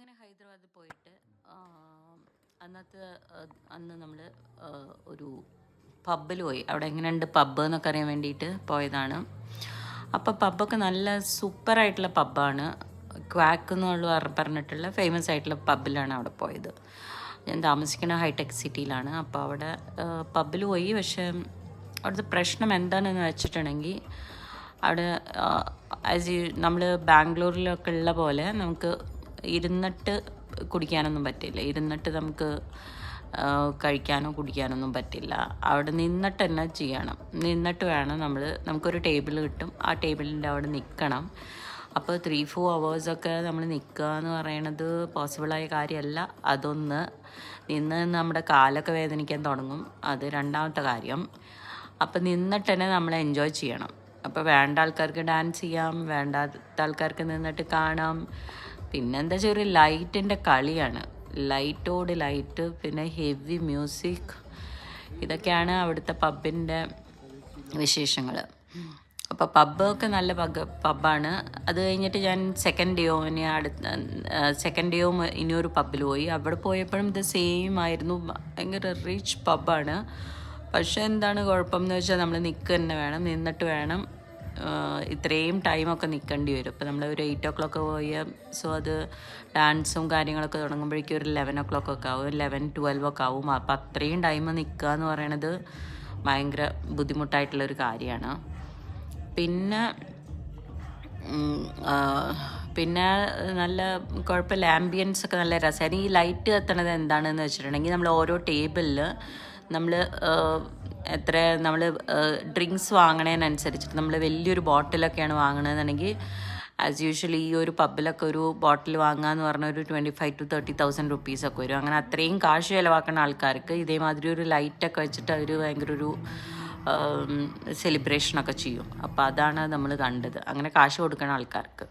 അങ്ങനെ ഹൈദരാബാദിൽ പോയിട്ട് അന്നത്തെ അന്ന് നമ്മൾ ഒരു പബ്ബിൽ പോയി. അവിടെ എങ്ങനെയുണ്ട് പബ്ബ് എന്നൊക്കെ അറിയാൻ വേണ്ടിയിട്ട് പോയതാണ്. അപ്പോൾ പബ്ബൊക്കെ നല്ല സൂപ്പറായിട്ടുള്ള പബ്ബാണ്. ക്വാക്ക് എന്നുള്ള പറഞ്ഞിട്ടുള്ള ഫേമസ് ആയിട്ടുള്ള പബ്ബിലാണ് അവിടെ പോയത്. ഞാൻ താമസിക്കുന്ന ഹൈടെക് സിറ്റിയിലാണ്. അപ്പോൾ അവിടെ പബ്ബിൽ പോയി. പക്ഷേ അവിടുത്തെ പ്രശ്നം എന്താണെന്ന് വെച്ചിട്ടുണ്ടെങ്കിൽ അവിടെ ആസ് നമ്മൾ ബാംഗ്ലൂരിലൊക്കെ ഉള്ള പോലെ നമുക്ക് ഇരുന്നിട്ട് കുടിക്കാനൊന്നും പറ്റില്ല. ഇരുന്നിട്ട് നമുക്ക് കഴിക്കാനോ കുടിക്കാനൊന്നും പറ്റില്ല. അവിടെ നിന്നിട്ട് തന്നെ ചെയ്യണം. നിന്നിട്ട് വേണം നമുക്കൊരു ടേബിൾ കിട്ടും. ആ ടേബിളിൻ്റെ അവിടെ നിൽക്കണം. അപ്പോൾ 3-4 hours നമ്മൾ നിൽക്കുക എന്ന് പറയണത് പോസിബിളായ കാര്യമല്ല. അതൊന്ന് നിന്ന് നമ്മുടെ കാലൊക്കെ വേദനിക്കാൻ തുടങ്ങും. അത് രണ്ടാമത്തെ കാര്യം. അപ്പോൾ നിന്നിട്ട് തന്നെ നമ്മൾ എൻജോയ് ചെയ്യണം. അപ്പോൾ വേണ്ട ആൾക്കാർക്ക് ഡാൻസ് ചെയ്യാം, വേണ്ടാത്ത ആൾക്കാർക്ക് നിന്നിട്ട് കാണാം. പിന്നെന്താ വെച്ചാൽ ഒരു ലൈറ്റിൻ്റെ കളിയാണ്. ലൈറ്റോട് ലൈറ്റ്, പിന്നെ ഹെവി മ്യൂസിക്. ഇതൊക്കെയാണ് അവിടുത്തെ പബ്ബിൻ്റെ വിശേഷങ്ങൾ. അപ്പോൾ പബ്ബൊക്കെ നല്ല പബ്ബാണ്. അത് കഴിഞ്ഞിട്ട് ഞാൻ സെക്കൻഡ് ഡേയോ ഇനിയൊരു പബ്ബിൽ പോയി. അവിടെ പോയപ്പോഴും ഇത് സെയിം ആയിരുന്നു. ഭയങ്കര റിച്ച് പബ്ബാണ്. പക്ഷേ എന്താണ് കുഴപ്പം എന്ന് വെച്ചാൽ നമ്മൾ നിൽക്കുക തന്നെ വേണം. നിന്നിട്ട് വേണം. ഇത്രയും ടൈമൊക്കെ നിൽക്കേണ്ടി വരും. ഇപ്പോൾ നമ്മൾ ഒരു 8 o'clock പോയ സോ അത് ഡാൻസും കാര്യങ്ങളൊക്കെ തുടങ്ങുമ്പോഴേക്കും ഒരു 11 o'clock ആവും, 11-12 ആവും. അപ്പോൾ അത്രയും ടൈം നിൽക്കുക എന്ന് പറയണത് ഭയങ്കര ബുദ്ധിമുട്ടായിട്ടുള്ളൊരു കാര്യമാണ്. പിന്നെ നല്ല കുഴപ്പമില്ല. ആംബിയൻസ് ഒക്കെ നല്ല രസമായിരുന്നു. ഈ ലൈറ്റ് കത്തണത് എന്താണെന്ന് വെച്ചിട്ടുണ്ടെങ്കിൽ നമ്മൾ ഓരോ ടേബിളിൽ നമ്മൾ ഡ്രിങ്ക്സ് വാങ്ങണതിനനുസരിച്ചിട്ട് നമ്മൾ വലിയൊരു ബോട്ടിലൊക്കെയാണ് വാങ്ങണമെന്നുണ്ടെങ്കിൽ ആസ് യൂഷ്വലി ഈ ഒരു പബ്ബിലൊക്കെ ഒരു ബോട്ടിൽ വാങ്ങുക എന്ന് പറഞ്ഞാൽ ഒരു 25,000-30,000 rupees ഒക്കെ വരും. അങ്ങനെ അത്രയും കാശ് ചിലവാക്കുന്ന ആൾക്കാർക്ക് ഇതേമാതിരി ഒരു ലൈറ്റൊക്കെ വെച്ചിട്ട് അവർ ഭയങ്കര ഒരു സെലിബ്രേഷനൊക്കെ ചെയ്യും. അപ്പോൾ അതാണ് നമ്മൾ കണ്ടത്. അങ്ങനെ കാശ് കൊടുക്കുന്ന ആൾക്കാർക്ക്.